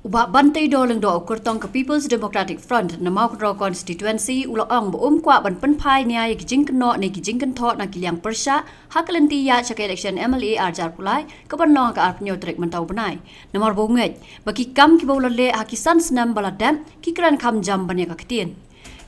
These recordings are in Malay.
Ubah bantai doleng do ukur tong ke People's Democratic Front na mau kedro constituency ulo ong bo kwa ban penpai nia ye kijing keno ne kijing kentho na kiliang persya hakalenti ya chak election MLA arjar pulai ke ban long ka ar penyo trek mentau benai nomor bonget bagi kam ki bolale hakisan senam baladam ki kran kam jam ban ya ka ketien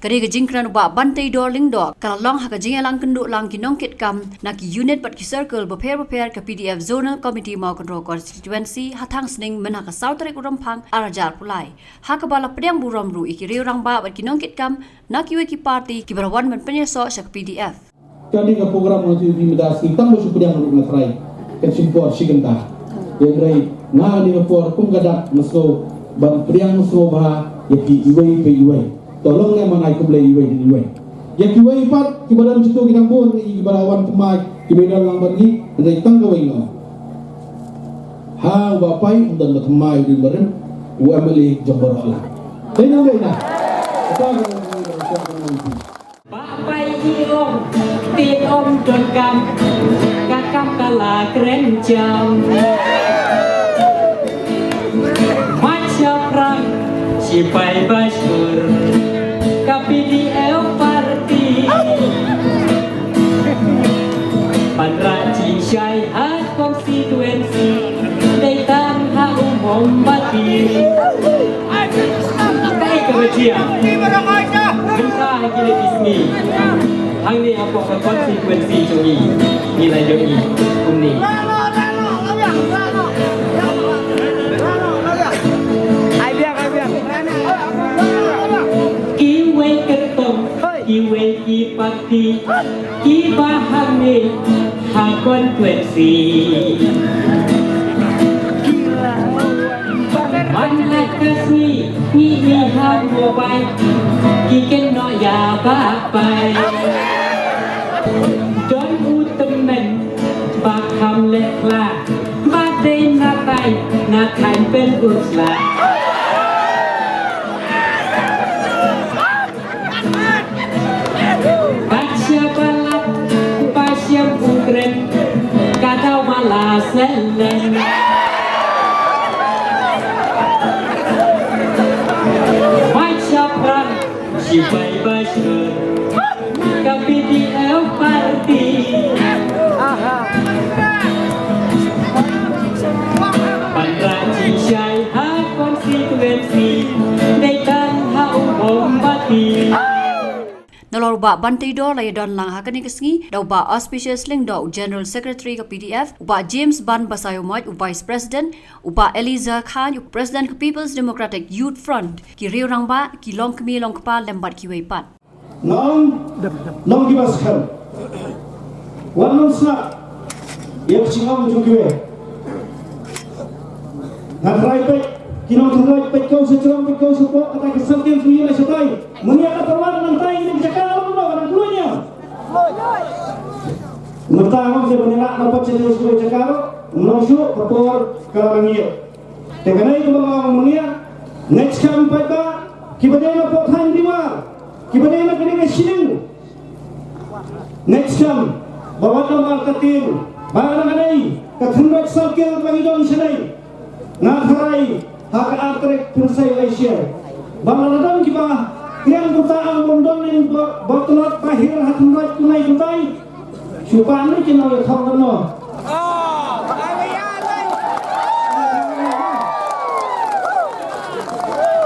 kari kijing kran ubah bantai doleng do kalong ha kijing elang kenduk lang kinong kit kam na ki unit bat ki circle beper ke PDF zonal committee mau kedro constituency hatang sning men ha ka sautrek urampang arjar pulai ha ka bala pedang buram ru ikiri orang ba bat kinong kit kam na ki wiki party ki barawan men penyeso syak PDF kami ke program untuk intimidasi tambah supaya yang lebih meterai kesimpor sigenta yang dari na di rapor kumgadak meso ban priang meso bah yaki iwai pe iwai tolong le mangai kumle iwai di iwai yaki iwai pat ki badan situ kita pun ki barawan pemai ki bedan lang bagi dari tanggawai no ha bapai dan bertemai di bareng UMLA Jember Allah tenang dah apa Bapai iom tiết om tròn cam các cam ta là kren cham macam perang si pai basur KPDL party panraci syai hat konstituensi daitan ha umum bati kai kebajian Kita kini di sini, hang ni apa konsekuensi jogi nilai jogi kuni. Kiwe ketong, kiwe kipati, kibahang ni konsekuensi. Mana kasih ni hang mobai. Kiken no ya bapai Don utemen bakam lekla Badai natai nakai pen usla Baksya balap Baksya ukren Kadau malah selen Si pai basur KPDL party Panraci syai ha konstituensi Daitan ha umum bati Nalor ba bantai do lay don lang hakani kesngi daw ba auspicious ling do General Secretary ke PDF uba James Ban Basayomaj Vice President uba Eliza Khan President ke People's Democratic Youth Front ki riurang ba ki long kemi long kpa lembat ki weipat long ki baskan wanon sna yak singam jukiwe nakrai pe kinong thrai pe kau secram pe kau support kata kesakian suyi na setai munia ka perwan nang tai ni jakal no orang dulunya mertama je menela dapat serius ko jakal menuju kapor kalangia teganai ko mga munia next time pa ba kibadena pothan dimar kibadena kini sining next time bawat namal katim barang kanai kathandrak sakil bagi don senai nakharai hak atrek persai Asia bangladan kiba yang kita angondon yang bertelat pahir hatmat kunai kunai supaya kita nak tahu no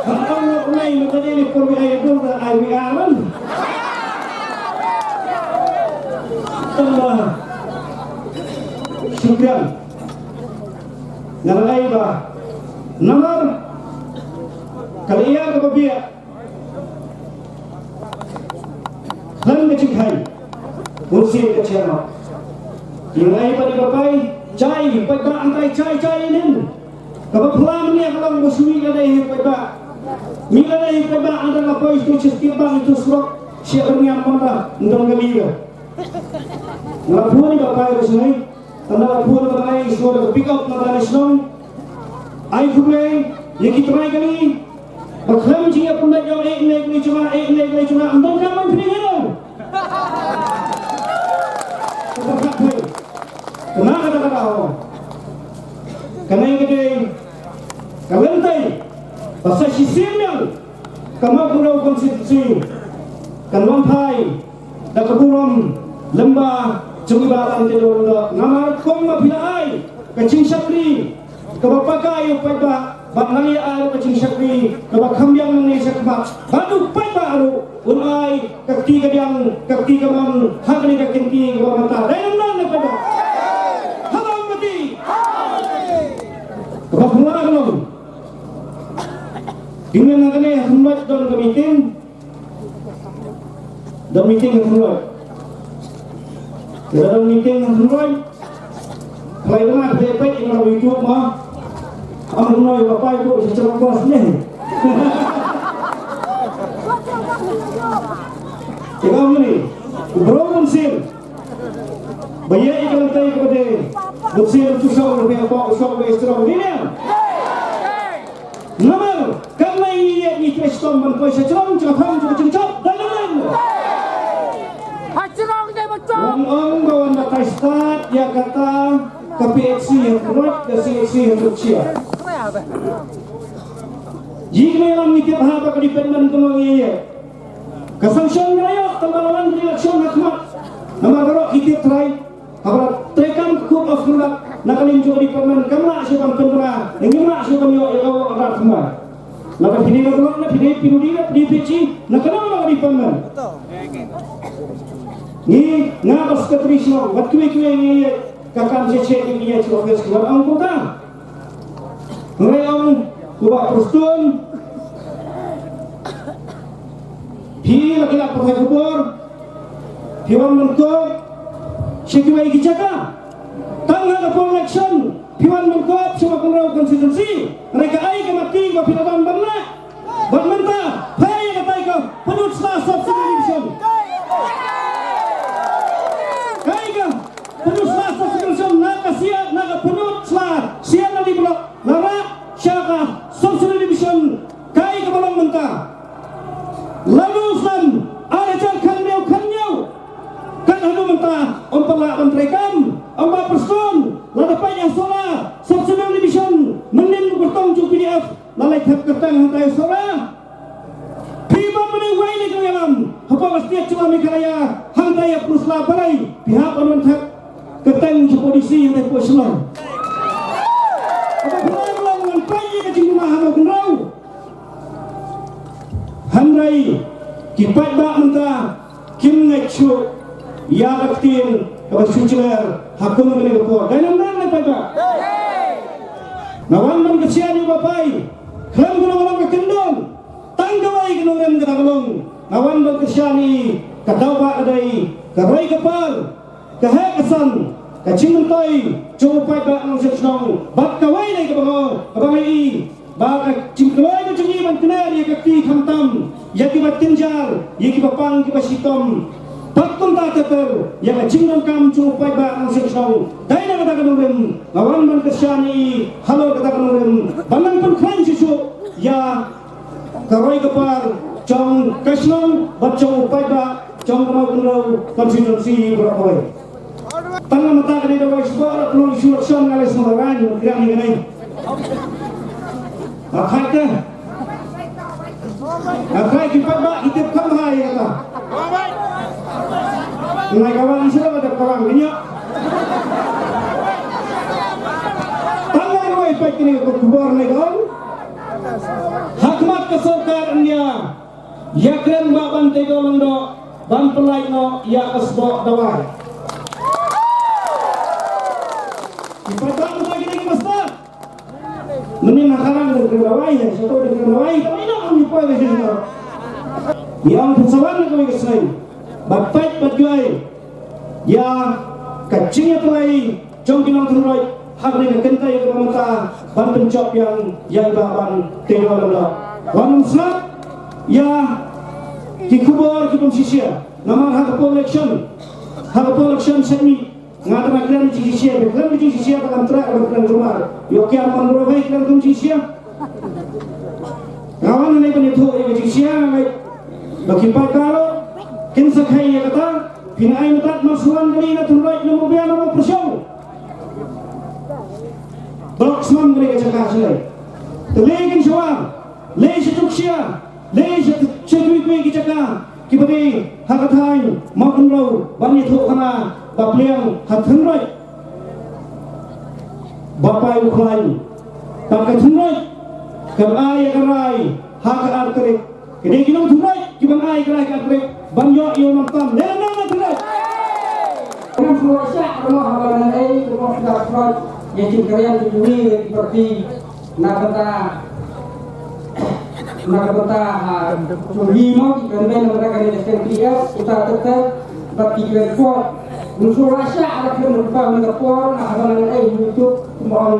kalau kunai kita ni pergi ayat dulu ayat alam Allah syukran nalai ba nomor kalian kebabiak dan kecikai kursi kecil nilai pada bapai cai pada antai cai ini kebetulan ni kalau musmi ada yang pada mila ada yang pada ada apa itu setiap bang itu serok siapa yang mana untuk kalian ngapun bapai bersini tanda ngapun bapai suara pick up nada nasional ai kumai yang kita mai kali berkham jia pun dah jauh ek ni cuma andong kaman kini kan kenapa kata-kata Karena yang gede, kalentai, pasal sistem yang kamu guna konstitusi kan lampai dan keburam lembah jumibatan tidur nama kong mapilai kacing syakri kebapakai upaya bak nali alu kacing syakri kebak kambiang nali syakma badu upaya alu unai kaki kadiang kaki kamam hagli kakinti kebamata dalam nana pada habang mati kebak mula kalong dengan nakane hambat don meeting dan meeting hambat dalam meeting hambat mulai dengar PPT yang ada YouTube mah ang noi bapak ibu secara kuasnya ikaw mo ni bro monsir bayar ikan tay kepada monsir susah lebih apa usah lebih istirahat ini nomor karena ini ni Kristus berkuasa secara cepat juga cepat dalam Hacerong dia betul. Ang bawan na start ya kata KPHC yang kuat dan CHC yang kecil. Jika yang mikir apa kedependen kemangiya, kesanksian raya tambahan election hakmat, nama berok kita try, apa tekan court of conduct, nakalin juga dependen kena siapa pernah, ini nak siapa yang orang semua. Nak pilih kalau nak pilih PPC, nak kenapa dependen? Ni ngabas katrisno wat kue ni kakam cecek ni dia cuba keluar angkutan mereka kuba prostun pi lagi nak pakai kubur piwan mengkop sekiwai kijaka tanggal election piwan mengkop semua kenal konstitusi mereka ai kemati ko pinaban banna banmenta pay katai ko penut selasa subdivision kaiga penut selasa subdivision naga sia naga penut selasa sia na libro lara syaka subdivision kaiga balong menta lalu san ada jan kanyau kan anu menta ompala mentrekam omba person lada payah sola subdivision menin bertong ju PDF lalai thap ketang hantai sola piba mene waile kalam apa pasti cuma mikalaya hantai prusla balai pihak anon thap ketang ju polisi hantai posla apa pulang dengan payi ke jumlah hama kunrau handai kipat ba menta kim ngechu ya baktin kabar suciler hakum mene ko dalam nang pada nawan man kesian juga pai kelam guna ke kendong tanggawai kenurem ke tagalong nawan man kesiani kadawa adai karai kapal kahekasan kacingentoi copai ba ang sesnong bat kawai dai ke bango abangai ba cingkawai ke cingi man kenar ya kaki khamtam ya ki bat tinjar ya ki bapang ki basitom Bakun tak teter, yang cingdon kam cupai ba ang sesau. Dai na kata kanurem, lawan man kesyani, halo kata kanurem. Banang pun klaim sisu, ya karoi kepar, jong kesnong, bacong upai ba, jong kamau kenau konstitusi berapoi. Tangga mata kini dawai suara penuh isu aksion ngalis mengaran, kira ni kenai. Akai ke? Akai kipat ba, itip kamhai kata. Ngai kawan sila ada kawan minyak. Tangan kau ipai kini kau kubur negara. Hakmat keserkarannya. Ya keren baban tego lendo ban pelai no ya kesbok dawai. Ipai kawan lagi ni besar. Menin nakaran dengan dawai ya, satu dengan dawai. Tapi nak ipai lagi ni. Yang persawan kau kesai. Bapak berjuai, ya kacingnya pelai, jongkinang terlai, hari ini kentai keramata, ban pencop yang bahan tewa lala. Wan musnah, ya kikubur kibun sisia, nama hakapo election semi, ngada maklan sisia, beklan sisia takkan terak beklan rumah, yoki aman robai beklan sisia. Ngawan ini penyetu sisia, bagi kalau kinsa kaya kata pinai metat masuan kali na tunrai nomor biar nomor persau blok semam mereka cakap selai terlegin syawal Leisha Tukshia, Leisha Chekwi Gichaka, Kibadi, Hakatai, Mountain Road, Bani Tokana, Bapliang, Hatanrai, Bapai Uklai, Bakatunrai, Kabai Karai, Haka Arkari, Kineginum Tunrai, Kibanai Karai Arkari, Banyo Yonam Nana Tunrai. Dengan semua syak rumah habalan rumah sudah front yang cikarian tujuh seperti nakata lima kerana mereka di SNPF kita tetap bagi grade unsur syak ada kerana menepor habalan YouTube semua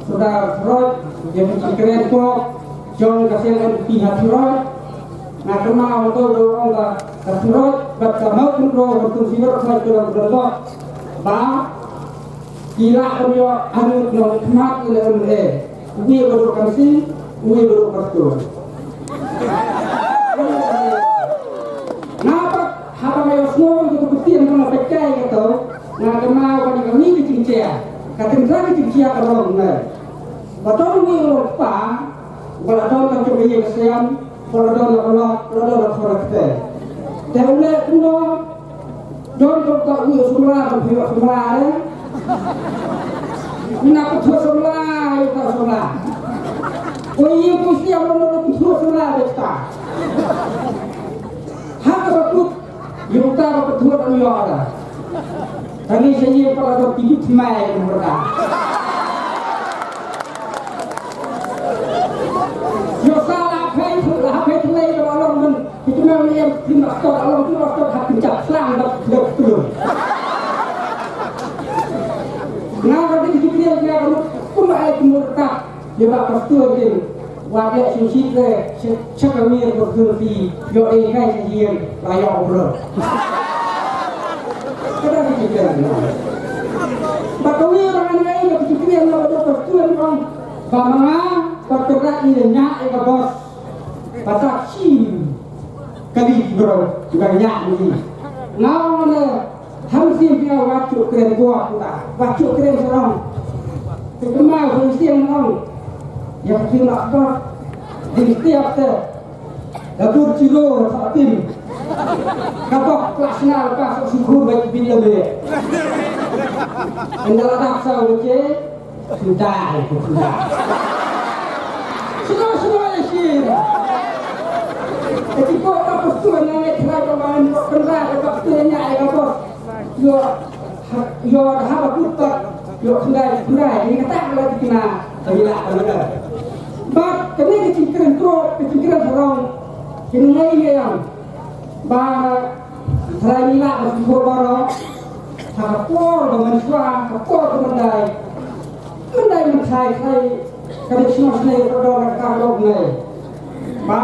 sudah front yang cikarian John kasihan pihak front. Nah, kemana untuk dorong ke surat, berkamau untuk bertujuan untuk berdoa. Bah, kira kami anu nak mat dalam Ubi berdoa sih, ubi berdoa betul. Nampak apa yang semua itu bukti yang kena pakai gitu. Nah, kemau kami kecil-kecil, kata kecil-kecil kalau benar. Betul ni lupa, kalau tahu kan coba yang kesian. Kalau kita, tapi kalau jangan kita uyu semula, berpihak semula, nak betul semula, itu semula. Uyu mesti yang betul semula kita. Hak betul, yuta betul uyu ada. Kami sendiri kalau hidup semai mereka. Itu namanya yang dimaksud Allah itu maksud hak pencap selang betul. Nah, kalau dia kalau pun ada murtad dia bakal betul wajah suci ke cakawir berfungsi yo kai sajian layak obrol. Kenapa kita bakawir orang lain yang fikir yang betul orang bama bergerak ini nyak ke bos batak kali bro banyak ni. Now mana hamsin dia wajib keren kuat kita, wajib keren serang. Kemau hamsin orang yang kita buat di setiap dapur cilo satim. Kapok kelasnya lepas syukur bagi bila be. Anda tak tahu je sudah. Semua sih. Jadi kau tak betul nak try kawan kerja dekat betulnya ayah bos. Yo haba putar yo sudah ini kata lagi kena gila benar. Bak kami kecil-kecil orang kini yang ba try nila masuk baru hakor dengan suara hakor mendai mencai kami semua sendiri berdua kalau ni ba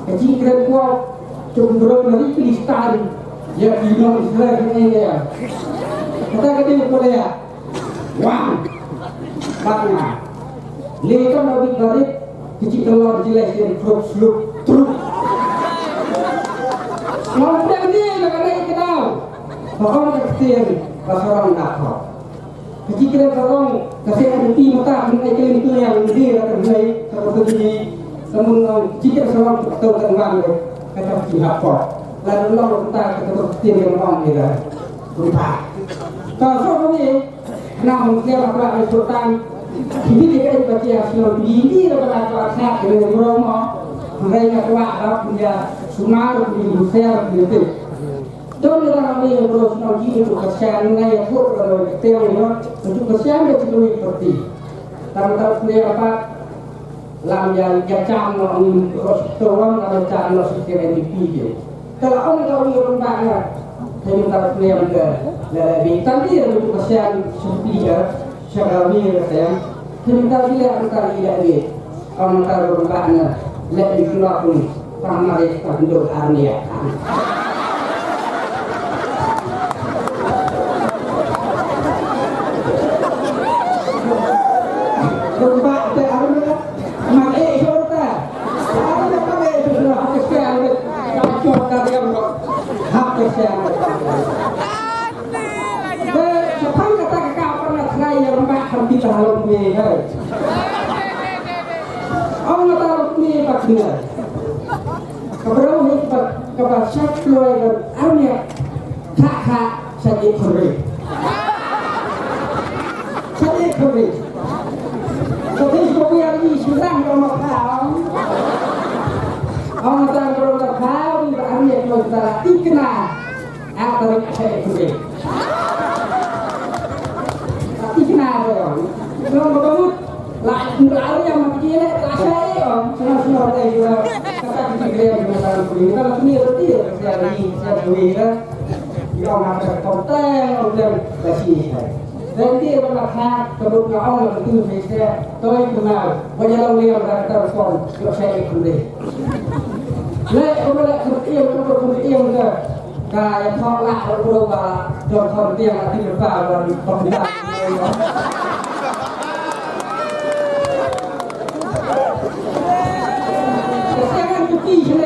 kecil keren kuat cenderung dari Kristan yang bilang Israel ini ya kata boleh ya wah makna lekan lebih dari kecil telur jelas yang truk ngomong dia nak kita tahu bahwa kecil bahasa orang nak tahu kecil keren orang kasih ada mata mengenai itu yang dia akan mulai seperti namun jika seorang betul tengah kata siapa lalu Allah kita kata seperti yang orang dia lupa kalau kami nak mungkin apa sultan ini dia baca asal ini adalah bahasa dari Roma mereka kuat punya sumar di Rusia gitu dan orang yang terus nanti untuk kesian yang pun kalau kita untuk kesian dia cukup seperti tahu apa làm nhà trang nó tôi làm trang nó sẽ cái này đi kalau orang tahu orang banyak saya minta klien là vì tadi ada kesian seperti saya saya minta dia antar dia dia orang tahu orang banyak lebih keluar pun sama dia untuk arnia kita harus ni, orang tahu ni pak dengar. Keberapa ini kepada saya keluarga armia kakak saya kori. Saya kori. Tapi sebagai yang ini sedang orang kau. Orang sedang orang kau di armia keluarga ikna. Atau saya kori. Ikna orang. Kalau berbut. Lalu yang makin saya senang saya juga kata kita di masalah ini kita masih ngerti saya ini yang ada konten dan kasih dan dia berlaku kemudian orang itu saya tahu kenal banyak orang yang berkata respon saya ikut kemudian kemudian yang salah berubah dan kemudian nanti berubah dan kemudian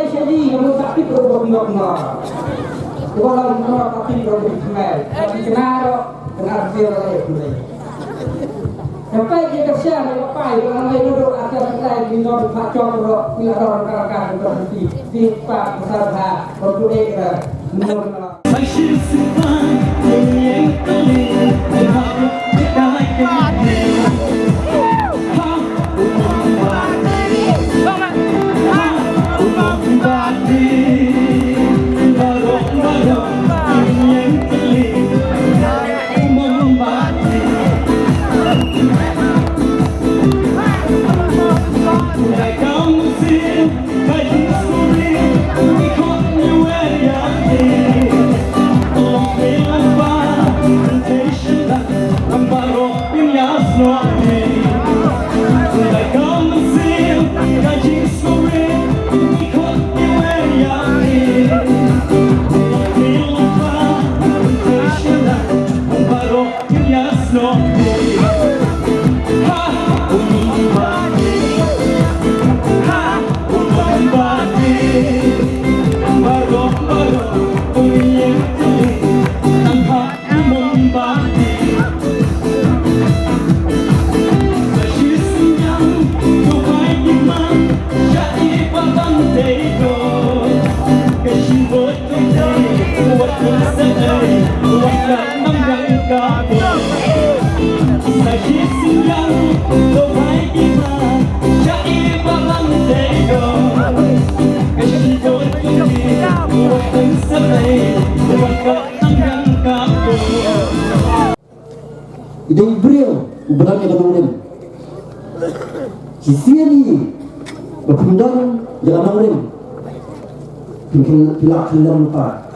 jadi kamu tapi produk nol. Kalau nol tapi produk kemel. Tapi kenal dia lagi. Sampai dia kerja apa itu orang lain duduk atas kita di nol facor duduk bila orang kalangan berhenti di pak usaha produk nol. Ideng beliau berani kemudian. Sisi ini berpindah jalan orang. Pilak lupa.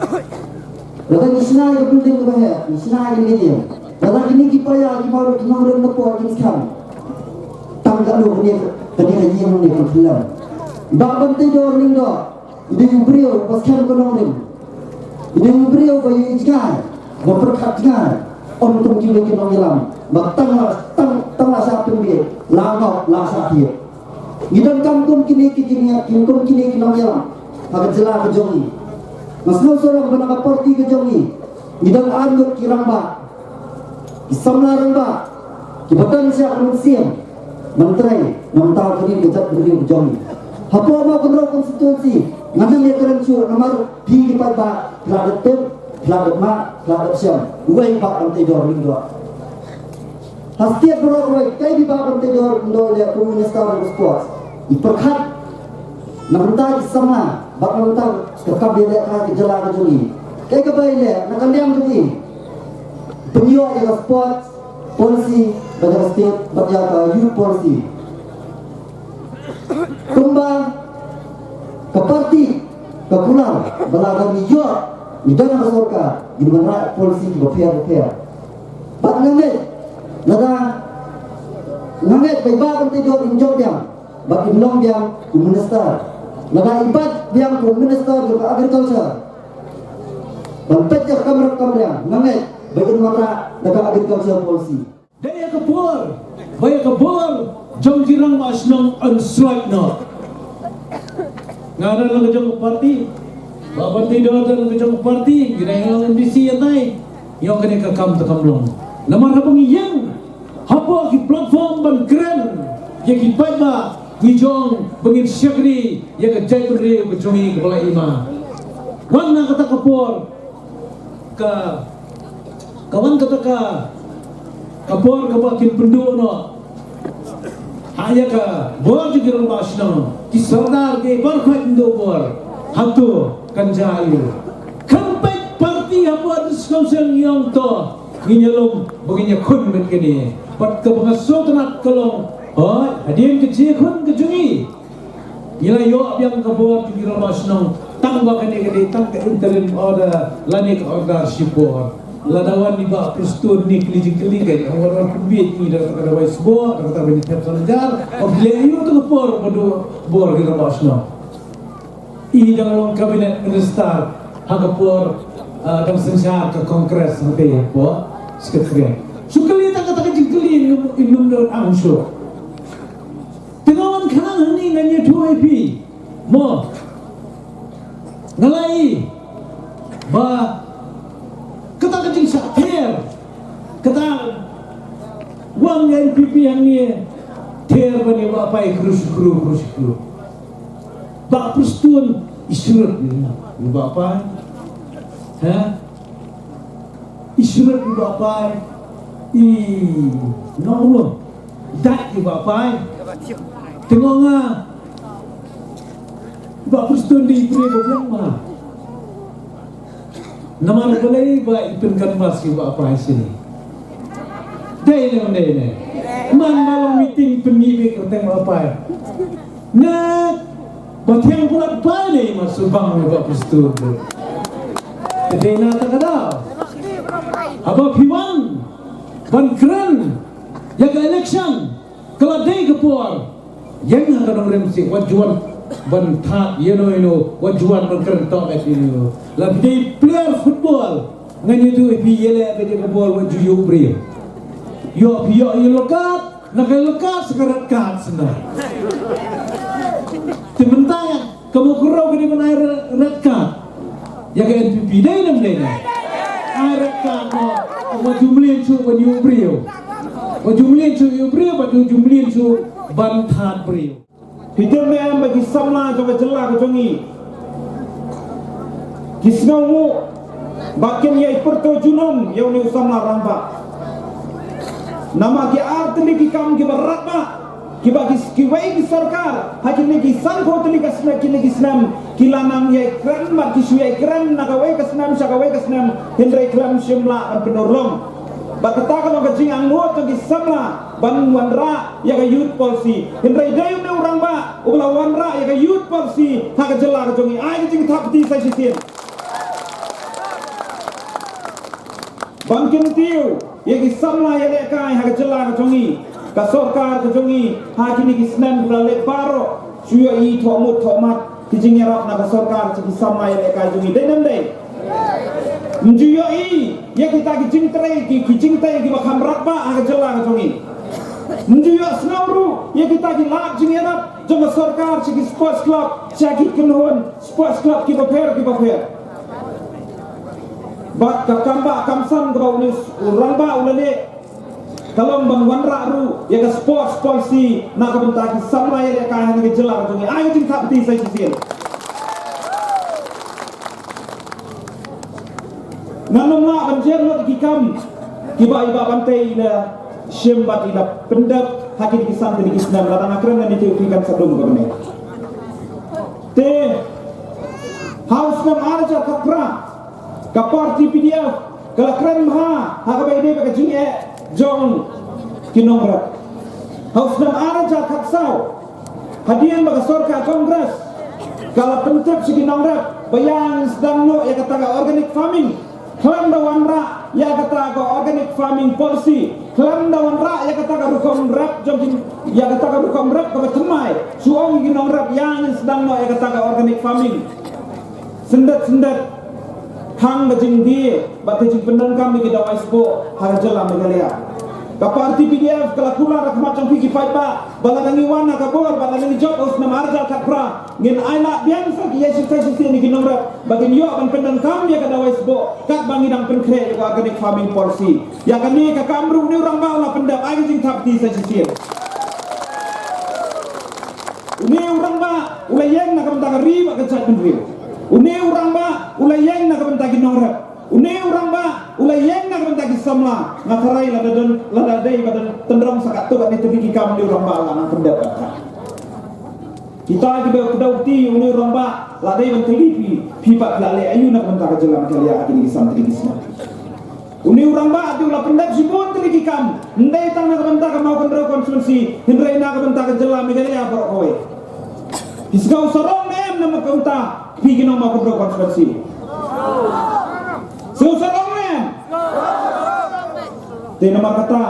Lalu di sana ada building tu bahaya. Di sana ada ni. Lalu ini kipaya kiparu orang lepas lagi sekarang. Tangga lu ni tadi haji yang ni film. Bapak tidur ni dah. Ideng beliau paskan orang. Ideng beliau bayi ikan. Berkat ikan. Untuk kita kita ngilang, tang satu dia, langau lasa dia. Kita kampung kini kampung kini kita ngilang, agak jelas kejongi. Masuk seorang benak parti kejongi, kita anduk kiramba, kisamla ramba, kita tan siap mensiam, menteri, nampak kini kita berdiri kejongi. Apa mau kontrol konstitusi, nanti dia kerencu nomor di pada peladat peladat mak, peladat siam, uai pak nanti jor lingua. Hastiap berapa kali di pak nanti jor indo dia komunis tahu bersport. Iperkat, nampak sama, bak nampak kekab dia kah kejelah kejuli. Kayak kebaik dia, nak kalian kejuli. Penjual dia sport, polisi, baca state, baca youth polisi. Kembang ke parti, ke pulau, belajar New York. Di dalam masyarakat, di mana polisi berpihak. Pak nangit, nada nangit baik tidur injok yang, bak imlong yang minister, nada ibat yang minister juga agriculture, bangpet yang kamera yang nangit baik mana nada agriculture polisi. Daya kebor, jom jirang masnong unstrike no. Ngada lang jom parti. Bapak tidur dan kejong parti, kira yang ambisi yang naik, yang kena kekam tekamlong. Lamar apa yang, apa ki platform ban keren, yang ki baik ba, ngijong bengin syakri ya ke jai beri berjungi kepala ima wan kata kapor ke kawan kata kapor ke bakin penduk no hanya ke bor juga rumah senang ki sardar ke berkat penduk bor hatu kanjayu kampet parti apa diskonsel yang to nginyalom baginya kun men kini pat ke pengasot nak kalong oh hadian kecil kun kejungi ila yo yang kabor di rumah senang tambah kene tang ke interim order lani ke order sipor ladawan di bawah prestun ni keli kan orang kubit ni dah kata wais bo kata bani tersanjar obleyo tu kapor padu bor di rumah senang i dalam kabinet minister hagapor dalam senjar ke kongres sampai bo sekretariat sukali tak kata jingkeli ilmu dan angso tengawan kanang ni nanya 2IP mo ngalai ba kata kecing sakter kata wang NPP yang ni ter bani ba pai krus ba prestun isurut ni ba pai ha isurut ni ba pai i no dak ni ba pai tengok ngah ba prestun di puri gobyang ma nama balai ba ipin kan masih ba apa sini dai ne man malam meeting pengibi kerteng apa na batang pulat balik masuk bang ba prestun dai na tak ada apa piwan ban keren jaga election kalau dai kepor yang akan remsi wajuan ban tha wajuan ban keren tok at ini lebih player football ngani tu pi yele ke je bol waju yo bri yo lokat nak lokat sekerat kat sana timentang kamu kurau ke di mana red card ya ke NPP dai nam dai red card waju mlien chu waju bri waju mlien chu yo bri waju mlien chu ban tha bri Hidup yang bagi samla coba jelah kejongi. Kisnau bakin yai pertojunum yang ni samla ramba. Nama ki artli ki kam ki beratma ki bagi kiwai ki sarkar hakin ni ki sangko tli ka sna ki snam ki lanang yai kran mat ki suyai kran nakawai ka snam sakawai ka snam hindrai klam simla penorlong. Bakata kalau kecing angno tu ki samla ban wanra ya ka youth policy hindrai dayu ne orang ba ula wanra ya ka youth policy ha ka jela ka jongi ai kecing thapti sai sitin bangkin tiu ya ki samla ya le kai ha ka jela ka jongi ka sarkar ka jongi ha kini ki snam ula le paro suya i thomut thomat kecing yarap na ka sarkar ki samla ya le kai jongi dai nam dai Menjuyo i, ya kita kijingtrai ki bakam ratba aga jela ka jongi. Menjuyo snauru, ya kita ki lak jingerap jama sarkar ki sports club, caki kenhon sports club ki baper. Bat ka kamba kamsan ka ulis ramba ulale kalom ban wanra ru ya ka sports policy na ka benta ki samla ya ka han ki jela ka jongi. Ayo jing thapti sai sisil. Namun lah banjir lot kikam kiba iba bantai ila syembat ila pendap hakit kisam di Islam ladang akran dan ditiupikan sebelum kebene. Te House nam arja kapra kaparti PDF kalakran maha hakabai de baka jinge jong kinongrat. House nam arja kapsau hadian baka sorka kongres kala pentep si kinongrat bayang sedang no ya kata organic farming Kelam dawan ra ya kata ko organic farming policy. Kelam dawan ra ya kata ko rukom rap jom ya kata ko rukom rap ko temai. Suong ginong rap yang sedang no ya kata ko organic farming. Sendat hang bajing di batu jing pendan kami kita waisbo harjala megalia. Kaparti PDF kelakula rak macam pigi paipa baladangi wana kabor baladangi job us nam arja kapra ngin aina biasa ki yesu sesi ni kinomra bagin yo ban pendan kam ya kada waisbo kat bangidang penkre ko organic farming policy ya kani ka kamru ni orang baula pendap ai jing thapti sesi ulai yang nak bentak riba kecat menriu. Une orang ba ulai yang nak bentak norep. Une orang ba ulai yang nak bentak samla. Ngatarai lada dai badan tenderang sakat tu kat tepi kam di orang ba nak pendapat. Kita juga kedauti une orang ba ladai benteli pipa lale ayu nak bentak jelam kalian kini santri kisah. Uni orang ba tu la pendak sibon teri kam ndai tang nak bentak mau kendro konstitusi hindrai nak bentak jelam kalian apa kowe. Isgau sarong nem nama kauta pigi nama kendro konstitusi. So sarong nem. Te nama kata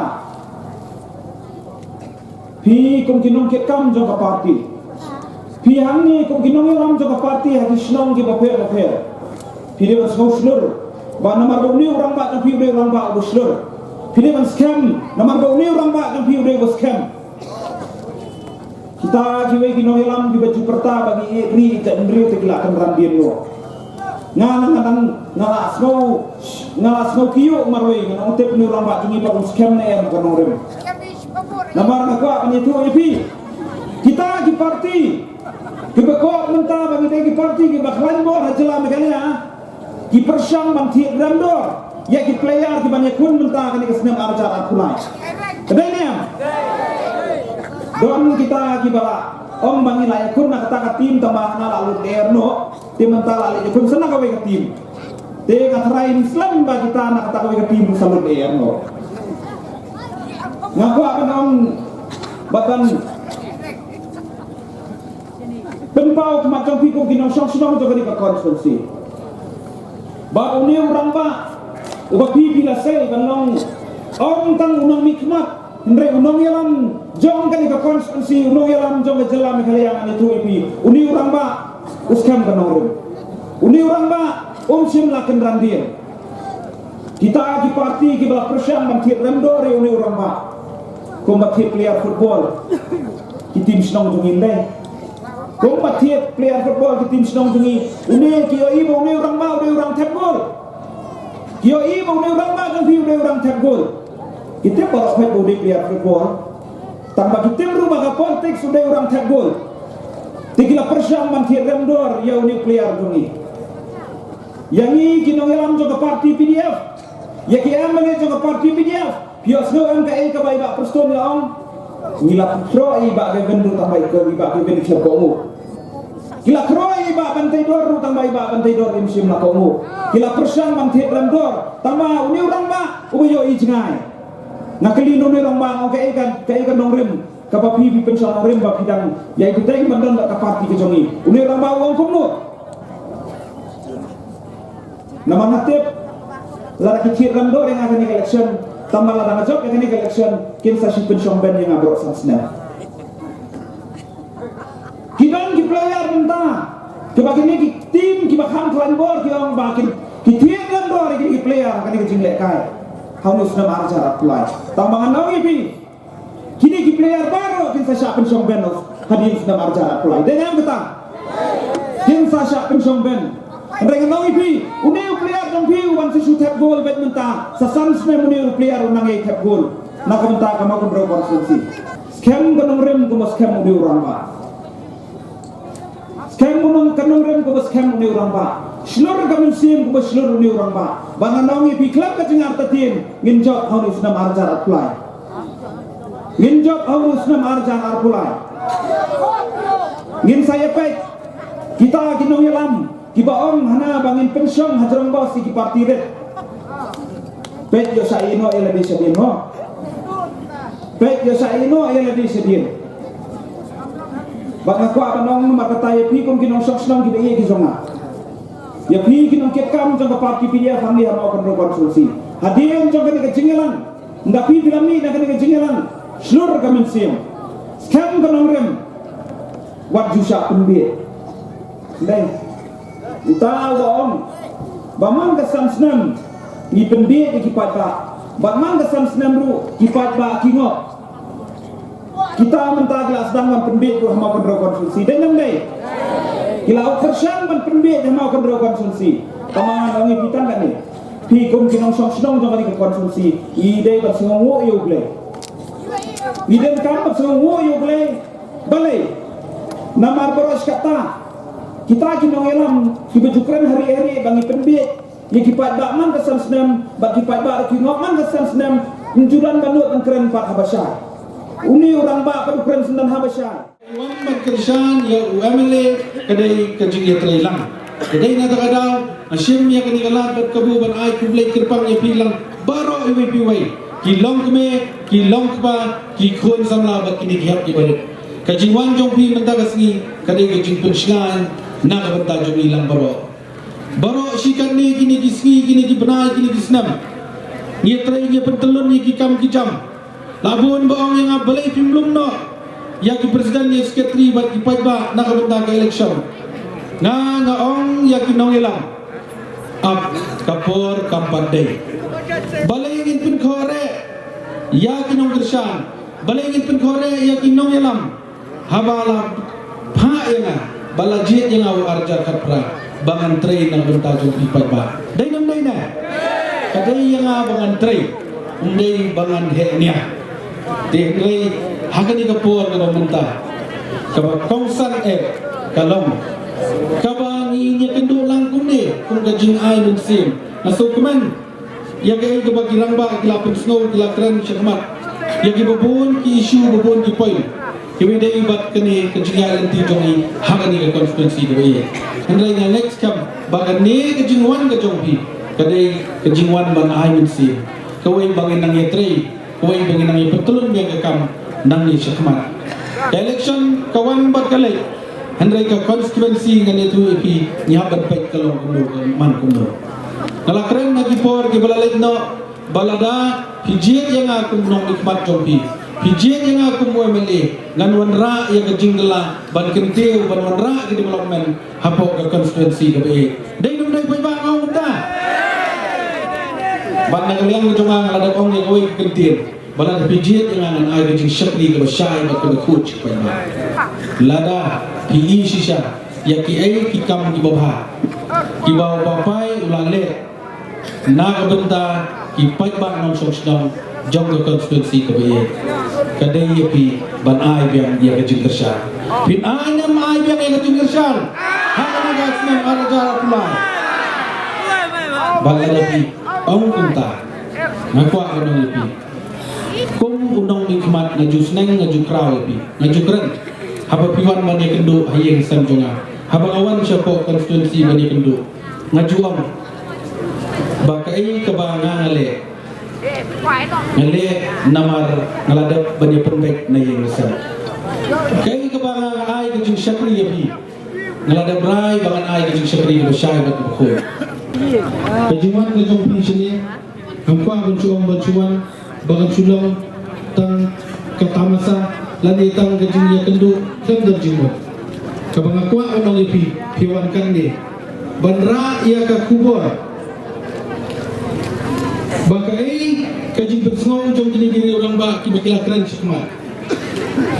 pi kum kinong ket kam jong ka parti. Pi hang ni kum kinong ram jong ka parti hati snong ki bape. Pi de bas slur. Ba nomor 2 orang ba kan pi de orang ba slur. Pi de bas scam nomor 2 orang ba kan pi de bas scam. Kita jiwe kinong ilam di baju perta bagi ri tak ndriu teglakan rambien yo. Ngalas mau kiyo marway ngana utep ni orang ba jungi ba scam ne er kan orem. Nomor aku penyetu pi. Kita di parti kebekok mentah bagi tegi parti ki baklan bor hajela megania ki persang manti randor ya ki player ki banyak kun mentah kan ki senam arjar akulai kedainya don kita ki bala om bangi layak kun nak kata tim tambah na lalu derno tim mentah lalu kun senang kawe ke tim te katrai Islam ba kita nak kata kawe ke tim salut derno ngaku akan om bahkan penpau kemacam pikuk kinong syong juga di konstitusi. Ba uni orang ba uba pipi la sei banong om tang unong mikmat ndre unong yalam jong kan di konstitusi unong yalam jong ke jelam kalian itu ipi uni orang ba uskam kanong uni orang ba sim la kenrandir kita di parti ki bala persyam bantir rendore uni orang ba kombatir player football ki tim senong jong indai kompetitif player football di tim senong jungi une kio ibu une orang ba une orang tap gol kio ibu une orang ba kan une orang tap gol kita baru fight body player football tambah kita berubah ke politik sudah orang tap gol tiga persen mantir remdor ya une player jungi yang ini kinong elam juga parti PDF ya kiam mengenai juga parti PDF pios no MKI ke bayi bak perston ya om ngilap pro iba ke bendu tambah ke iba ke bendu siapomu kila kroi iba bantai dor tambah iba bantai dor imsim la komu kila persan bantai dor tambah uni orang ba uyo ijngai nakeli no orang ba oke ikan nongrim kapapi pi pension nongrim ba bidang ya itu tadi bandan ka parti ke jongi uni orang ba wong komu nama natip lara kicir dor yang akan election tambah lara ngajok yang akan election kin sa si pension ben yang abrok sansna kiban ki player mentah kebagi ni tim ki bakhan klan bor ki orang bakin ki tiang kan bor ki player kan ki jinglek kai haunus na marjar apply tambangan nawi pi kini ki player baru kin sa syak pensong ben hadin na marjar apply dengan betang kin sa syak pensong ben ndeng nawi pi uneu player jong pi wan si shoot tap goal bet mentah sa sans me uneu player unang e tap goal nak mentah ka mau kontrol konstitusi scam kanong rem ko mas scam uneu orang ba Scam munong kanong rem ko bas scam uni orang ba. Slur kami sim ko bas slur uni orang ba. Banganongi pi klub ka jingar tatin ngin job haunus na marjar apply. Ngin job haunus na marjar apply. Ngin saya pek kita kinong yalam kibaong hana bangin pensiong hajarong bos ki parti red. Pek yo sa ino ele di sedin ho. Pek yo sa ino ele di sedin. Baka ko akanong makataya pi kung kinong soksnong kibai ki zonga ya pi kinong kekam jong parti pilih family hama kan konsulsi hadian jong kan kejingelan ndapi bilami na kan kejingelan slur kamen sim scam kanong rem wat jusa pembi dai utaw om bamang kesan senam ni pembi ki patba bamang kesan senam ru ki patba kingok kita mentah kelas sedang penbit ku hama kontrol konsumsi dengan dai kila persen ban penbit hama kontrol konsumsi tamangan wangi pitan kan ni pi kum kinong song senong jong kali konsumsi ide bat sengongo yo ble ide kam bat sengongo yo ble balai Nama beros kata kita kinong elam kibajukran hari-hari bangi penbit ya kipat bakman kesan senam bak kipat bak kingokman kesan senam menjulan banut angkeren pak Habasya uni orang bak padukuran sendan Habasya Muhammad Kershan ya UMLA kadai kajing ya terhilang. Kadai na takadaw asyim ya kanikalat berkebu ban ay kublay kirpang ya pilang baro iwi piway kilong keme kilong kpa kikun samla bat kini kihap ibalit. Kajing wan jong pi mentagas ni kadai kajing punchline na kabanta jong ilang baro. Baro sikan ni kini kisni kini kibenay kini kisnam. Ni tray ni pentelun ni kikam kijam. Labun baong yang abalay pimlum no. Ya ki presiden ni sekretari bat ki pajba nak kabanta ka election nga ong ya ki nong ilang ap kapor kampande balengin pun khore ya ki nong Kershan balengin pun khore ya ki nong ilang habala pha yang balajit yang aw arjar kapra bangan train nang benta jong ki pajba dai nam dai na kadai yang bangan train undai bangan he nia Tinggal hakani kapur kalau mentah, kaba kongsan kalong, kaba ni kendu langkum ni, kung kajing ay munsim, nasuk keman, ya kaya kaba kirangba kilapin snow kilakran syakmat, ya kibabun ki isu babun ki poin, kibidai bat kani kajing ay lanti jongi hakani ka konstituensi kaya, hendai na next kam bagan ni kajing wan kajongpi, kadai kajing wan ban ay munsim, kawai bangin nang yetrei. Kawai bagi nang ipatulun biang kakam nang ni syakmat. Election kawan berkali. Hendrai ka konstituensi ngan itu ipi nyabat baik kalau kumur man kumur. Kalau keren lagi por ke balalek no balada pijiat yang aku nong ikmat jompi. Pijiat yang aku mu MLA ngan wanra yang kejinggela ban kenteu ban wanra ke development hapok ke konstituensi ke be. Dai num dai pai ba ngau ta. Ban nagaliang ngejong ada ong yang kawai kentir. Balan pijiat yang angan ay kajing syakri ke basyai bat ke coach pai ba. Lada PE sisa ya ki ay kikam ki babha. Ki bawa bapai ulale na kabenta ki pai ba nong sok sedang jong ke konstituensi ke be. Kadai ya pi ban ay biang dia kajing Kershan. Pin ay nam ay biang ay kajing Kershan. Hakana gas nam arajara pulai. Balada pi ong kunta. Ngakwa kanong pi. Kung unang nikmat na jus neng na jukraw pi na jukran haba piwan man ya kendo hayeng sanjonga haba awan siya po konstituensi man ya kendo ngajuang bakai kabanga ngale namar ngaladap ban ya penbek na yeng san kai kabanga ay kajing syakri ya pi ngaladap rai bangan ay kajing syakri ya syai bat ko kajiwan kajong pi sini angkwa bancuan bagan sulang tang katamasa lani tang kajing ya kendo dan derjimo kabang akwa onong ipi piwan kan ni banra ia ka kubur bakai kajing bersngau jong gini orang ba ki bakilakran syakmat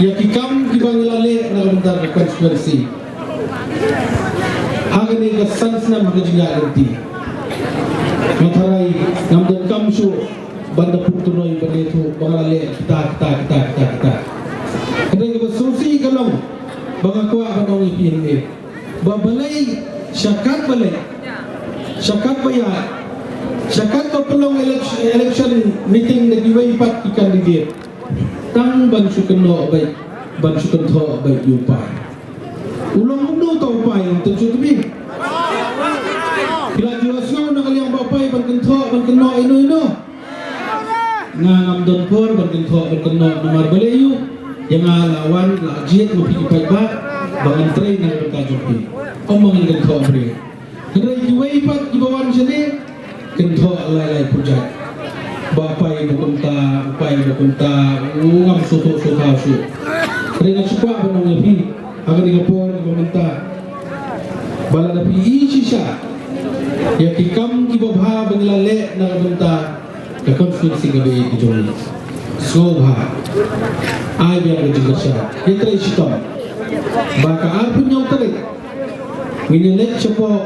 ya kikam ki bangilale na bentar konstituensi hagani ka sansna makajing ya arti matharai namdan kamsu banda putunoy banetu bangalale kita kadang kita susi kalong bangakwa banong ipin babalay syakat balay syakat bayat syakat papelong election meeting na giway pat ikandidir tang bansukan no abay bansukan to abay yupay ulang mundo to upay ang tensu tubi kila juas nga nakaliang bapay bankan ino nga ngamdon por berkentok berkenok nomor balayu yang lawan lajit mapikipay ba bangan train na berkajumpi omongin kentok beri kerai jiwai pat ibawan sini kentok alai-alai pujat bapai bukunta ngam suka su kerai nak suka benong yapi agar digapor dibaminta bala napi isisa ya kikam kibabha benglale na kabenta ke konstitusi gabi dijoli sobha ay biar Kershan itra isitom baka arpun yang tarik minilek cepo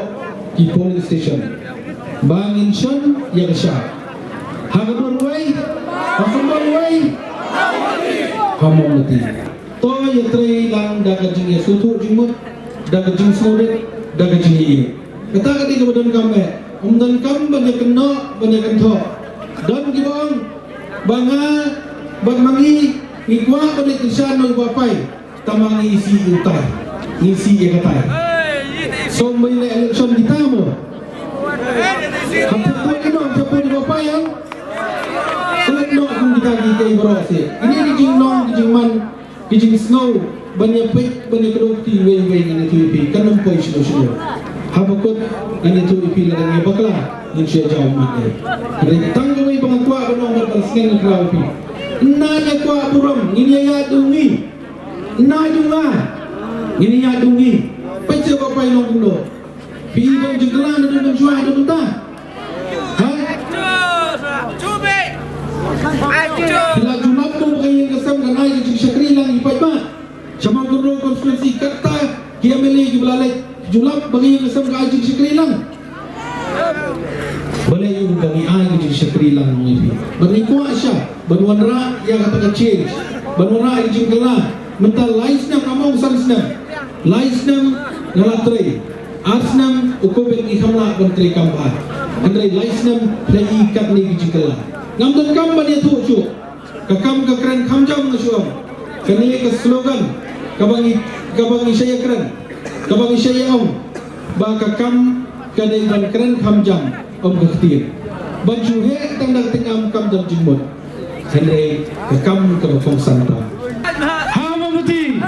di polling station bangin son yang Kershan hagador way hamon mati to ya tray lang daga jing ya sutu jimut daga jing sodet daga jing iya. Kata kati kemudian kami dan kam banyak kena banyak kentho dan gibang banga bang mangi ikwa banyak kisah no bapai tamangi isi utai isi ya katai. So may election kita mo. Hampir tuan kena hampir di bapai yang Kelat no kung kita kay berasi. Ini kijing nong kijing man kijing snow banyak pek banyak kedokti way ini tu ipi kan nampai silo. Habakot ini tu ipi lagi bakla insya jauh mana. Hari tanggawi pengakua benong berpersingin kerau ipi. Nanya kuah buram ini ya dungi. Najunga ini ya dungi. Pecah bapa yang nongkulo. Pi bang jengkelan dan jual dan mentah. Bila julap tu kaya kesam dan air jadi syakri lang ipai ba. Sama kontrol konstitusi kata kia meli ki belalai julap bagi kesam ka air jadi syakri lang. Boleh yung bagi air jadi syakri lang mengipi. Bani kuasa banuan ra yang kata kecil. Banuan ra yang jengkelan. Mental lais nam among sansnam. Lais nam ngalatrai. Arsnam ukobek ihamla bantri kampat. Andai lais nam lai ikat ni jengkelan. Ngamdan kam bani tu cu. Kakam ka keren kamjam ngasuam. Kani ka slogan kabangi saya keren. Kabangi saya om. Ba kakam kadai ban keren kamjam om kekhtir. Baju he tangdak tengam kamjam jimut. Kani kakam ka bafong santa. Ha mamati.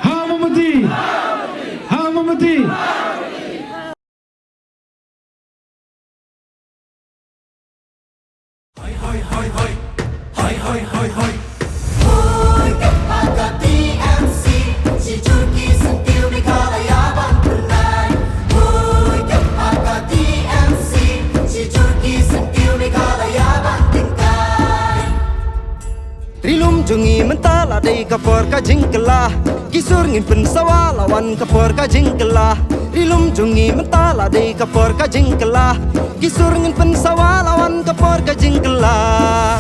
Ha mamati. Ha mamati. Rilum jungi mentala dei kapor ka jingkelah Kisur ngin pensawa lawan kapor ka jingkelah Rilum jungi mentala dei kapor ka jingkelah Kisur ngin pensawa lawan kapor ka jingkelah